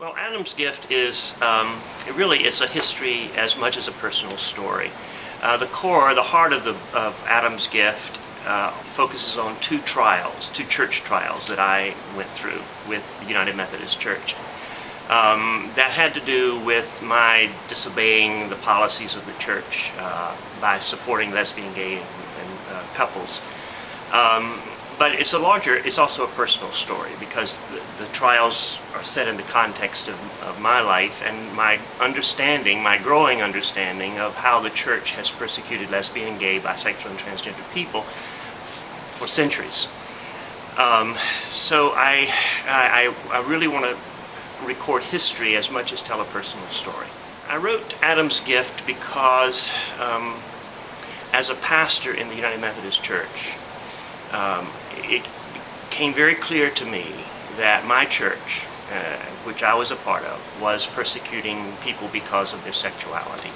Well, Adam's Gift is it's a history as much as a personal story. The heart of Adam's Gift focuses on two church trials that I went through with the United Methodist Church. That had to do with my disobeying the policies of the church by supporting lesbian, gay, and couples. But it's also a personal story because the trials are set in the context of my life and my growing understanding of how the church has persecuted lesbian, gay, bisexual, and transgender people for centuries. So I really want to record history as much as tell a personal story. I wrote Adam's Gift because as a pastor in the United Methodist Church, it became very clear to me that my church, which I was a part of, was persecuting people because of their sexuality.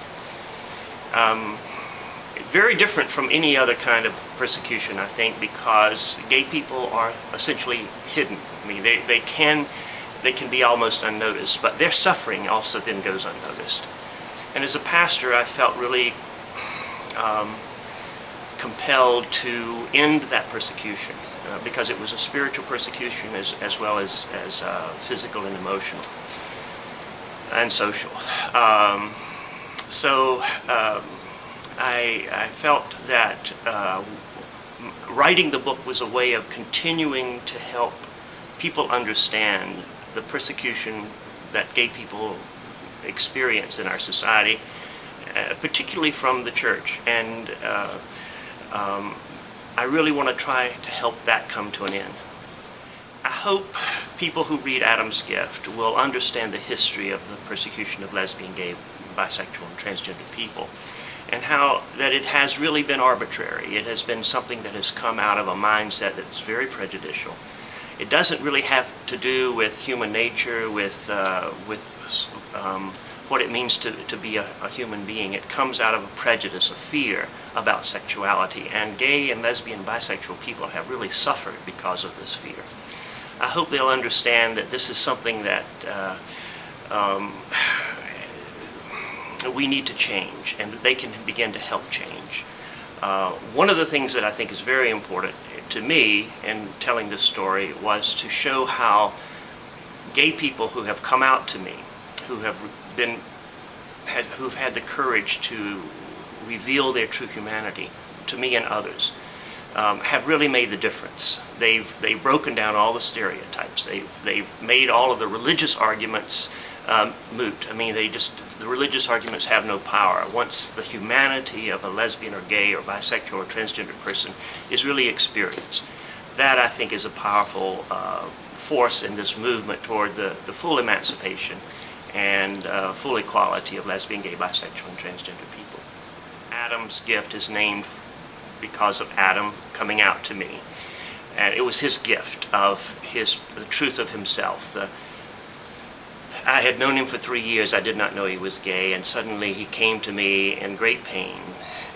Very different from any other kind of persecution, I think, because gay people are essentially hidden. I mean, they can be almost unnoticed, but their suffering also then goes unnoticed. And as a pastor, I felt really compelled to end that persecution because it was a spiritual persecution as well as physical and emotional and social. So I felt that writing the book was a way of continuing to help people understand the persecution that gay people experience in our society, particularly from the church. And I really want to try to help that come to an end. I hope people who read Adam's Gift will understand the history of the persecution of lesbian, gay, bisexual, and transgender people, and how that it has really been arbitrary. It has been something that has come out of a mindset that's very prejudicial. It doesn't really have to do with human nature, with what it means to be a human being. It comes out of a prejudice, a fear about sexuality, and gay and lesbian, bisexual people have really suffered because of this fear. I hope they'll understand that this is something that we need to change, and that they can begin to help change. One of the things that I think is very important to me in telling this story was to show how gay people who have come out to me, who've had the courage to reveal their true humanity to me and others, have really made the difference. They've broken down all the stereotypes. They've made all of the religious arguments moot. I mean, the religious arguments have no power once the humanity of a lesbian or gay or bisexual or transgender person is really experienced. That, I think, is a powerful force in this movement toward the full emancipation and full equality of lesbian, gay, bisexual, and transgender people. Adam's Gift is named because of Adam coming out to me, and it was his gift of the truth of himself. I had known him for 3 years. I did not know he was gay, and suddenly he came to me in great pain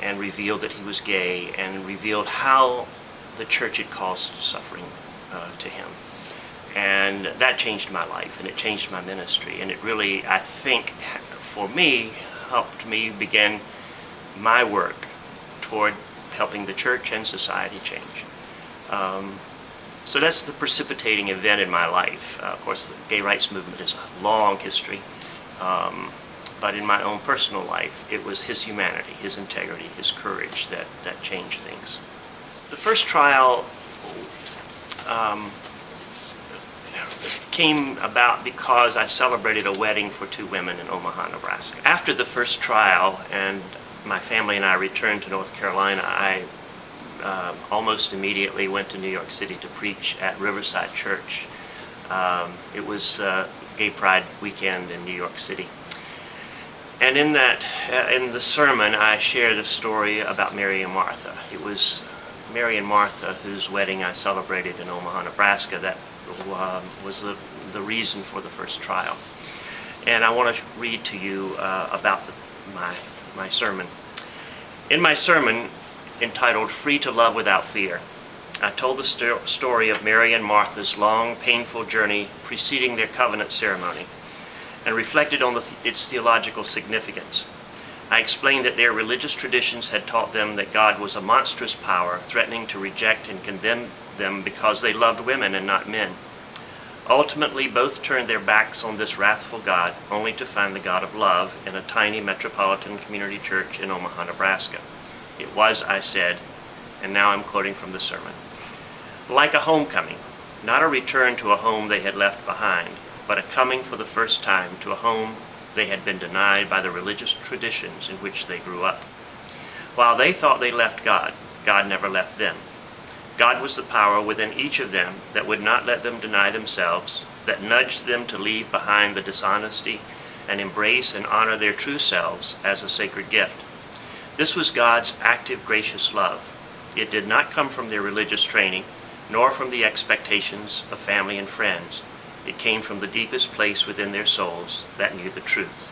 and revealed that he was gay and revealed how the church had caused suffering to him. And that changed my life, and it changed my ministry, and it really, I think, for me, helped me begin my work toward helping the church and society change. So that's the precipitating event in my life. Of course, the gay rights movement is a long history, but in my own personal life, it was his humanity, his integrity, his courage that changed things. The first trial came about because I celebrated a wedding for 2 women in Omaha, Nebraska. After the first trial, and my family and I returned to North Carolina, I almost immediately went to New York City to preach at Riverside Church. It was Gay Pride weekend in New York City. And in the sermon, I shared a story about Mary and Martha. It was Mary and Martha, whose wedding I celebrated in Omaha, Nebraska, that was the reason for the first trial. And I want to read to you about my sermon. In my sermon, entitled Free to Love Without Fear, I told the story of Mary and Martha's long, painful journey preceding their covenant ceremony. and reflected on its theological significance. I explained that their religious traditions had taught them that God was a monstrous power, threatening to reject and condemn them because they loved women and not men. Ultimately, both turned their backs on this wrathful God, only to find the God of love in a tiny metropolitan community church in Omaha, Nebraska. It was, I said, and now I'm quoting from the sermon, like a homecoming, not a return to a home they had left behind, but a coming for the first time to a home they had been denied by the religious traditions in which they grew up. While they thought they left God, God never left them. God was the power within each of them that would not let them deny themselves, that nudged them to leave behind the dishonesty and embrace and honor their true selves as a sacred gift. This was God's active, gracious love. It did not come from their religious training, nor from the expectations of family and friends. It came from the deepest place within their souls that knew the truth.